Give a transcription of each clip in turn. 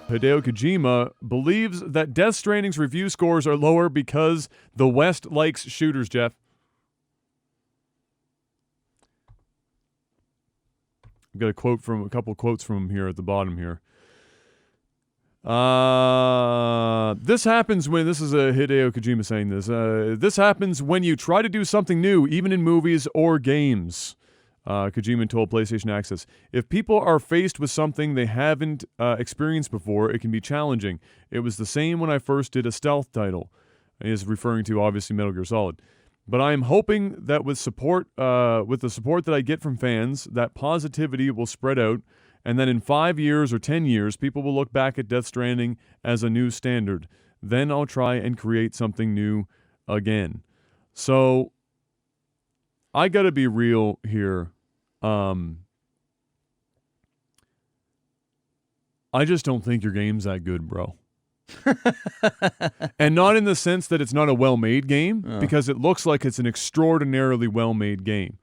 Hideo Kojima believes that Death Stranding's review scores are lower because the West likes shooters, Jeff. I've got a couple quotes from him here at the bottom here. This happens when, this is a Hideo Kojima saying this, this happens when you try to do something new, even in movies or games. Kojima told PlayStation Access, if people are faced with something they haven't experienced before, it can be challenging. It was the same when I first did a stealth title. He is referring to, obviously, Metal Gear Solid. But I am hoping that with the support that I get from fans, that positivity will spread out, and that in 5 years or 10 years, people will look back at Death Stranding as a new standard. Then I'll try and create something new again. So, I gotta be real here. I just don't think your game's that good, bro. And not in the sense that it's not a well-made game, because it looks like it's an extraordinarily well-made game.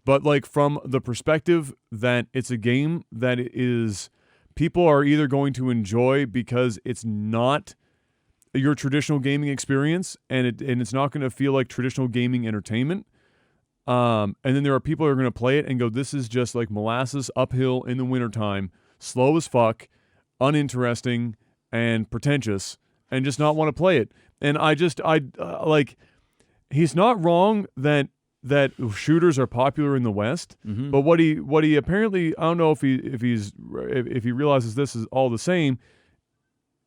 But like from the perspective that it's a game that is people are either going to enjoy because it's not your traditional gaming experience and it's not going to feel like traditional gaming entertainment. And then there are people who are going to play it and go, this is just like molasses uphill in the wintertime, slow as fuck, uninteresting, and pretentious, and just not want to play it. And like, he's not wrong that shooters are popular in the West, but what he apparently, I don't know if he realizes this is all the same,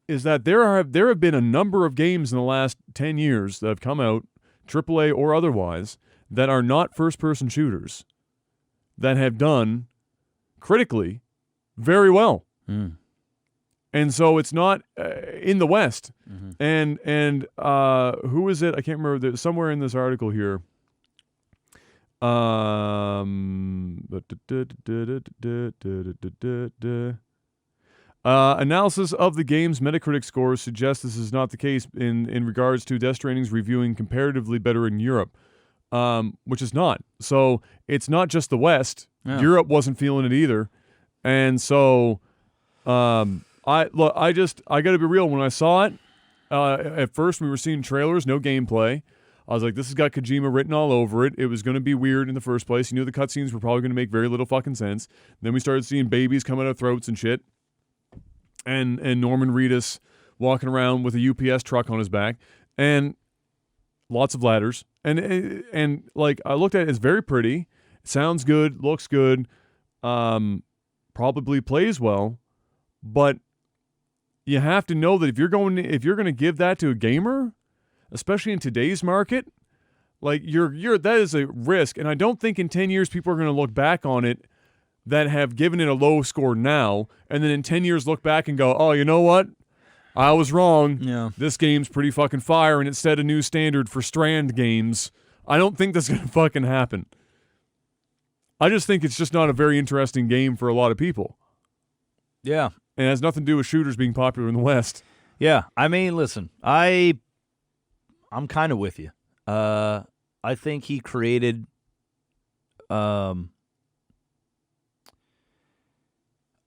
is that there have been a number of games in the last 10 years that have come out, AAA or otherwise, that are not first-person shooters that have done critically very well. And so it's not in the West. And who is it? I can't remember. There's somewhere in this article here. Analysis of the game's Metacritic scores suggests this is not the case in regards to Death Stranding's reviewing comparatively better in Europe, which is not. So it's not just the West. Yeah. Europe wasn't feeling it either. And so I got to be real. When I saw it, at first we were seeing trailers, no gameplay. I was like, this has got Kojima written all over it. It was going to be weird in the first place. You knew the cutscenes were probably going to make very little fucking sense. Then we started seeing babies coming out of throats and shit. And Norman Reedus walking around with a UPS truck on his back. And lots of ladders. And like, I looked at it, it's very pretty. Sounds good, looks good. Probably plays well. But you have to know that if you're going to give that to a gamer, especially in today's market, like that is a risk. And I don't think in 10 years people are going to look back on it that have given it a low score now, and then in 10 years look back and go, oh, you know what? I was wrong. Yeah. This game's pretty fucking fire, and it set a new standard for Strand games. I don't think that's going to fucking happen. I just think it's just not a very interesting game for a lot of people. Yeah. And it has nothing to do with shooters being popular in the West. Yeah. I mean, listen, I'm kind of with you. I think he created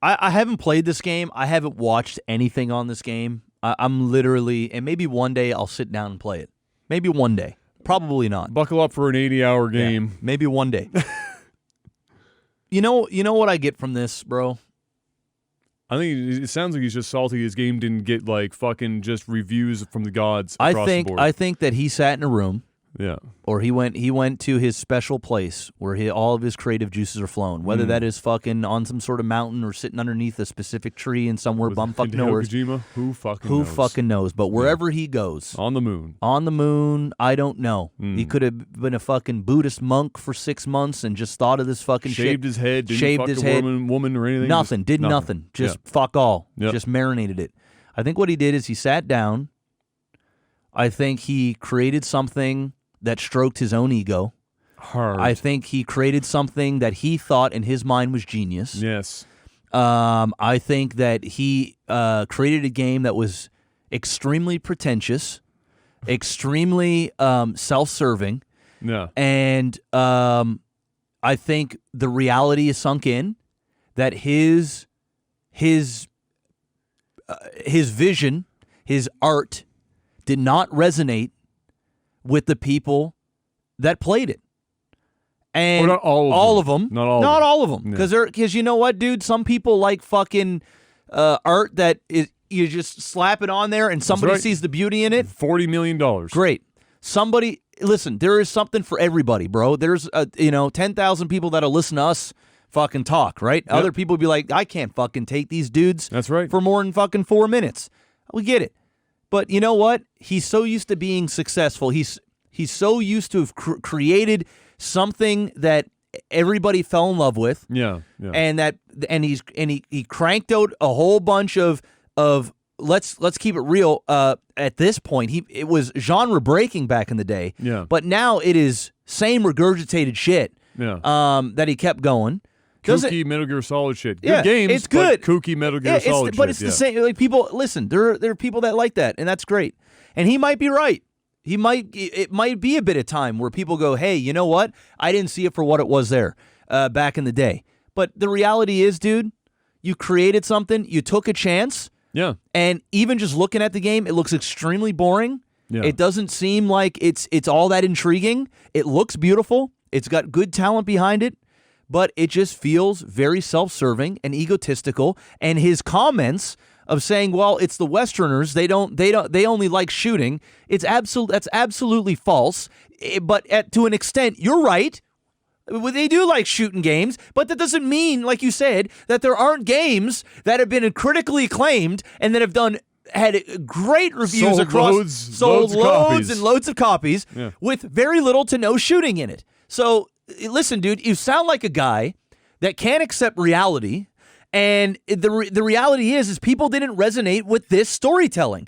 I haven't played this game. I haven't watched anything on this game. I'm literally, and maybe one day I'll sit down and play it. Maybe one day. Probably not. Buckle up for an 80-hour game. Yeah, maybe one day. You know what I get from this, bro? I think it sounds like he's just salty his game didn't get like fucking just reviews from the gods across the board. I think that he sat in a room. Yeah. Or he went to his special place where all of his creative juices are flowing. Whether that is fucking on some sort of mountain or sitting underneath a specific tree in somewhere bumfuck nowhere. Kojima, who fucking knows? But wherever he goes. On the moon. I don't know. He could have been a fucking Buddhist monk for 6 months and just thought of this fucking shit. Shaved his head, didn't fuck a woman or anything. Nothing, did nothing. Just fuck all. Yep. Just marinated it. I think what he did is he sat down. I think he created something that stroked his own ego. Hard. I think he created something that he thought in his mind was genius. Yes. I think that he created a game that was extremely pretentious, extremely self-serving. Yeah. And I think the reality is sunk in that his his vision, his art did not resonate with the people that played it. And not all of them. Not all of them. Because you know what, dude? Some people like fucking art that you just slap it on there and somebody sees the beauty in it. $40 million. Great. Somebody, listen, there is something for everybody, bro. There's 10,000 people that'll listen to us fucking talk, right? Yep. Other people will be like, I can't fucking take these dudes for more than fucking 4 minutes. We get it. But you know what? He's so used to being successful. He's so used to have created something that everybody fell in love with. Yeah. And he cranked out a whole bunch of let's keep it real. At this point, it was genre breaking back in the day. Yeah. But now it is same regurgitated shit. Yeah. That he kept going. Kooky Metal Gear Solid shit. Good games. It's good. But kooky Metal Gear Solid but shit. It's the same. Like people listen. There are people that like that, and that's great. And he might be right. It might be a bit of time where people go, hey, you know what? I didn't see it for what it was there back in the day. But the reality is, dude, you created something. You took a chance. Yeah. And even just looking at the game, it looks extremely boring. Yeah. It doesn't seem like it's all that intriguing. It looks beautiful. It's got good talent behind it. But it just feels very self-serving and egotistical. And his comments of saying, "Well, it's the Westerners. They only like shooting." That's absolutely false. But to an extent, you're right. They do like shooting games, but that doesn't mean, like you said, that there aren't games that have been critically acclaimed and that have had great reviews sold loads and loads of copies with very little to no shooting in it. So. Listen, dude, you sound like a guy that can't accept reality, and the reality is people didn't resonate with this storytelling.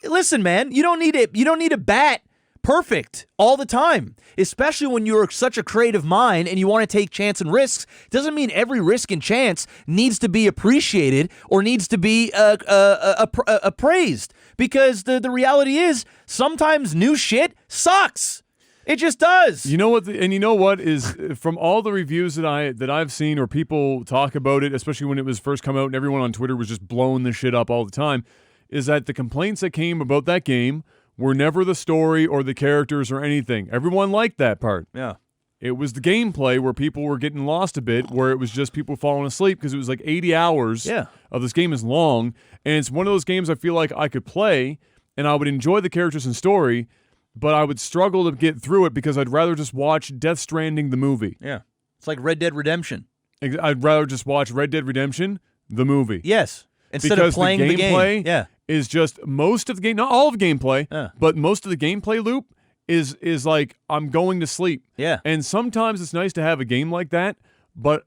Listen, man, you don't need to bat perfect all the time, especially when you're such a creative mind and you want to take chance and risks. It doesn't mean every risk and chance needs to be appreciated or needs to be appraised, because the reality is sometimes new shit sucks. It just does. You know what? You know what is from all the reviews that I've seen, or people talk about it, especially when it was first come out, and everyone on Twitter was just blowing this shit up all the time, is that the complaints that came about that game were never the story or the characters or anything. Everyone liked that part. Yeah. It was the gameplay where people were getting lost a bit, where it was just people falling asleep because it was like 80 hours of this game is long, and it's one of those games I feel like I could play and I would enjoy the characters and story, but I would struggle to get through it because I'd rather just watch Death Stranding, the movie. Yeah. It's like Red Dead Redemption. I'd rather just watch Red Dead Redemption, the movie. Yes. Instead of playing the game. Yeah. Is just most of the game, not all of the gameplay, but most of the gameplay loop is like I'm going to sleep. Yeah. And sometimes it's nice to have a game like that, but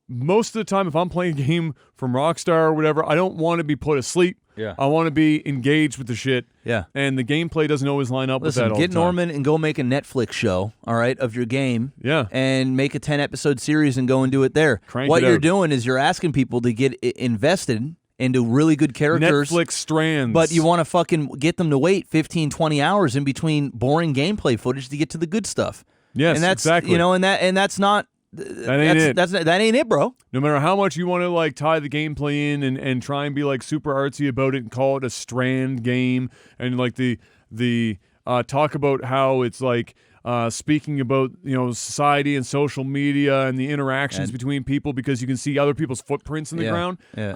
most of the time if I'm playing a game from Rockstar or whatever, I don't want to be put asleep. Yeah. I want to be engaged with the shit. Yeah. And the gameplay doesn't always line up with that all the time. Get Norman and go make a Netflix show, all right, of your game. Yeah. And make a 10-episode series and go and do it there. What you're doing is you're asking people to get invested into really good characters. Netflix strands. But you want to fucking get them to wait 15, 20 hours in between boring gameplay footage to get to the good stuff. Yes, and that's, exactly. And that's not... That ain't it, bro. No matter how much you want to like tie the gameplay in and try and be like super artsy about it and call it a Strand game and like the talk about how it's like speaking about society and social media and the interactions between people because you can see other people's footprints in the ground. Yeah.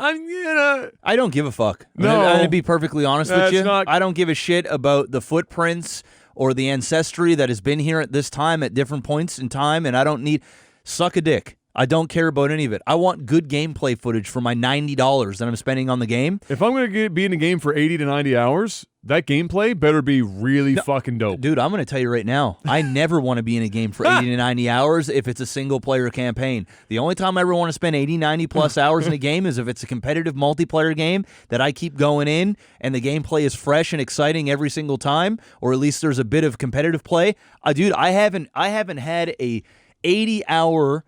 I don't give a fuck. No, I'm gonna be perfectly honest with you. I don't give a shit about the footprints or the ancestry that has been here at this time at different points in time, and I don't need. Suck a dick. I don't care about any of it. I want good gameplay footage for my $90 that I'm spending on the game. If I'm going to be in a game for 80 to 90 hours, that gameplay better be really fucking dope. Dude, I'm going to tell you right now, I never want to be in a game for 80 to 90 hours if it's a single-player campaign. The only time I ever want to spend 80, 90-plus hours in a game is if it's a competitive multiplayer game that I keep going in and the gameplay is fresh and exciting every single time, or at least there's a bit of competitive play. Dude, I haven't had a 80-hour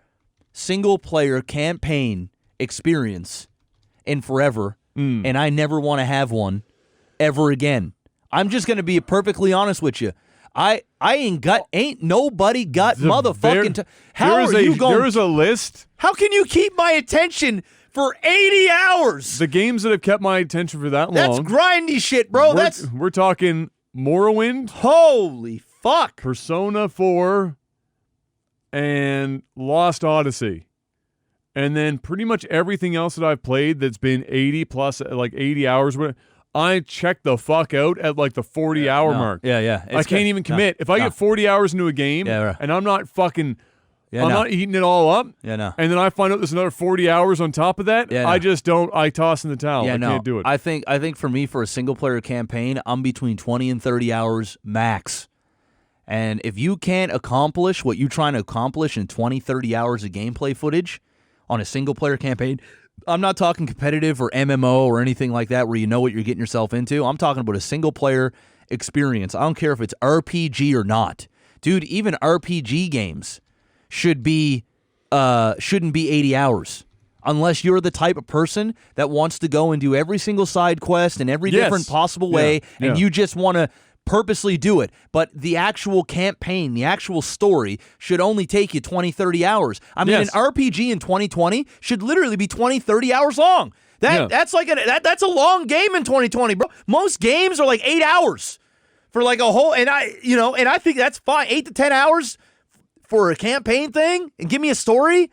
single-player campaign experience in forever, and I never want to have one ever again. I'm just going to be perfectly honest with you. Ain't nobody got motherfucking... How are you going... There is a list. How can you keep my attention for 80 hours. The games that have kept my attention for that That's long. grindy shit, bro. We're talking Morrowind, holy fuck. Persona 4, and Lost Odyssey. And then pretty much everything else that I've played that's been 80 plus, like 80 hours, I check the fuck out at like the 40-hour mark. Yeah. I can't even commit. If I get 40 hours into a game and I'm not fucking, I'm not eating it all up, and then I find out there's another 40 hours on top of that, I just don't, I toss in the towel. I can't do it. I think for me, for a single-player campaign, I'm between 20 and 30 hours max. And if you can't accomplish what you're trying to accomplish in 20, 30 hours of gameplay footage on a single-player campaign, I'm not talking competitive or MMO or anything like that where you know what you're getting yourself into. I'm talking about a single-player experience. I don't care if it's RPG or not. Dude, even RPG games shouldn't be 80 hours. Unless you're the type of person that wants to go and do every single side quest in every different possible way, and you just want to purposely do it. But the actual campaign, the actual story should only take you 20, 30 hours. I mean, an RPG in 2020 should literally be 20, 30 hours long. That's like that's a long game in 2020, bro. Most games are like 8 hours for like a whole, and I think that's fine. 8 to 10 hours for a campaign thing, and give me a story.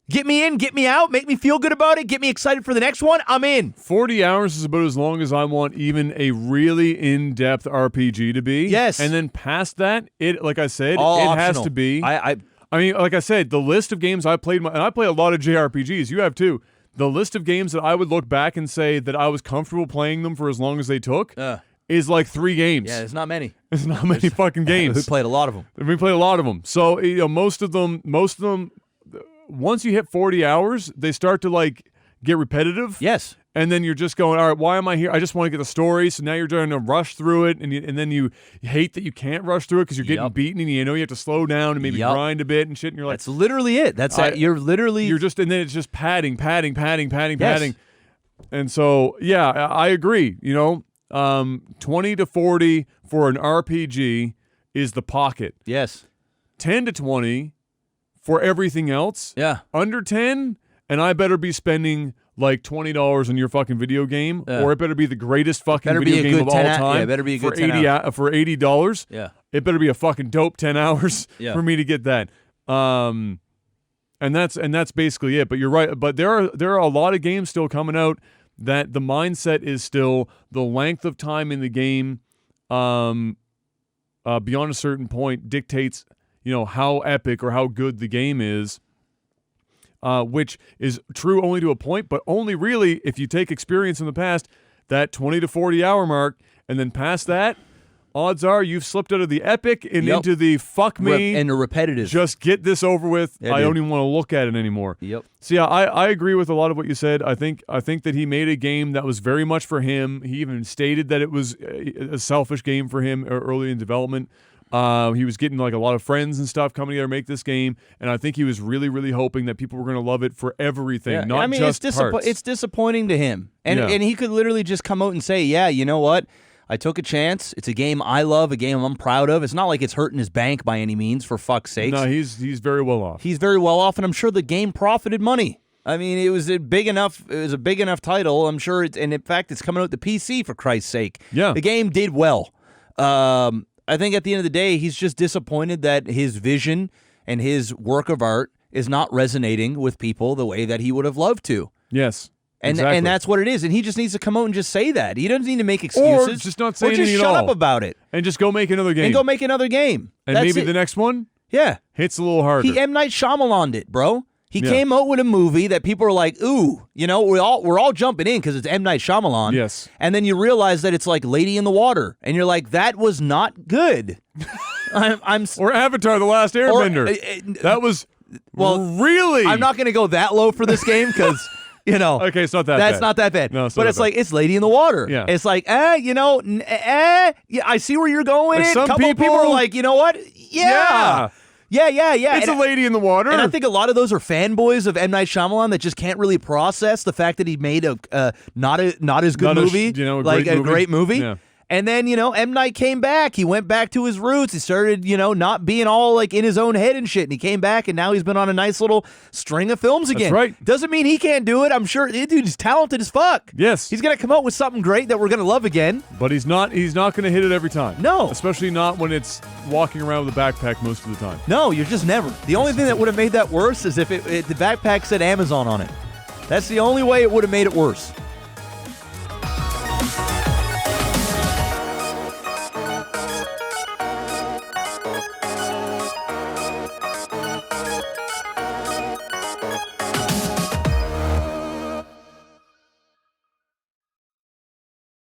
Get me in, get me out, make me feel good about it, get me excited for the next one, I'm in. 40 hours is about as long as I want even a really in-depth RPG to be. Yes. And then past that, like I said, all it optional. has to be. I mean, like I said, the list of games I played, and I play a lot of JRPGs, you have too. The list of games that I would look back and say that I was comfortable playing them for as long as they took is like 3 games. Yeah, there's not many. There's not many fucking games. We played a lot of them. We played a lot of them. So, most of them, once you hit 40 hours, they start to like get repetitive. Yes. And then you're just going, all right, why am I here? I just want to get the story. So now you're trying to rush through it, and then you hate that you can't rush through it because you're getting beaten, and you know you have to slow down and maybe grind a bit and shit. And you're like, that's literally it. You're just, and then it's just padding. And so, yeah, I agree. 20 to 40 for an RPG is the pocket. Yes. 10 to 20 for everything else. Yeah. Under 10, and I better be spending like $20 on your fucking video game, or it better be the greatest fucking video game of all time. Yeah, it better be a good for $80. Yeah. It better be a fucking dope 10 hours for me to get that. And that's basically it. But you're right. But there are a lot of games still coming out that the mindset is still the length of time in the game beyond a certain point dictates how epic or how good the game is, which is true only to a point, but only really if you take experience in the past, that 20 to 40 hour mark, and then past that, odds are you've slipped out of the epic and into the fuck me and the repetitive. Just get this over with. I don't even want to look at it anymore. Yep. So yeah, I agree with a lot of what you said. I think that he made a game that was very much for him. He even stated that it was a selfish game for him early in development. He was getting like a lot of friends and stuff coming together to make this game, and I think he was really, really hoping that people were going to love it for everything, not just parts. It's disappointing to him, and he could literally just come out and say, "Yeah, you know what? I took a chance. It's a game I love, a game I'm proud of. It's not like it's hurting his bank by any means, for fuck's sake." No, he's very well off. He's very well off, and I'm sure the game profited money. I mean, it was a big enough title. I'm sure and in fact, it's coming out the PC, for Christ's sake. Yeah, the game did well. I think at the end of the day, he's just disappointed that his vision and his work of art is not resonating with people the way that he would have loved to. Yes. And that's what it is. And he just needs to come out and just say that. He doesn't need to make excuses. Or just not say anything at all. Or just shut up about it. And just go make another game. And that's maybe the next one hits a little harder. He M. Night Shyamala'd it, bro. He came out with a movie that people are like, ooh, we're all jumping in because it's M. Night Shyamalan. Yes. And then you realize that it's like Lady in the Water. And you're like, that was not good. Or Avatar: The Last Airbender. That was really... I'm not going to go that low for this game because... okay, it's not that bad. That's not that bad. No, but it's like, it's Lady in the Water. Yeah. It's like, I see where you're going with it. Some people are like, you know what? Yeah. It's a Lady in the Water. And I think a lot of those are fanboys of M. Night Shyamalan that just can't really process the fact that he made a not as good movie, a great movie. great movie. Yeah. And then, M. Night came back. He went back to his roots. He started, not being all like in his own head and shit. And he came back, and now he's been on a nice little string of films again. That's right. Doesn't mean he can't do it. I'm sure, dude, he's talented as fuck. Yes. He's going to come out with something great that we're going to love again. But he's not going to hit it every time. No. Especially not when it's walking around with a backpack most of the time. No, you're just never. The only thing that would have made that worse is if the backpack said Amazon on it. That's the only way it would have made it worse.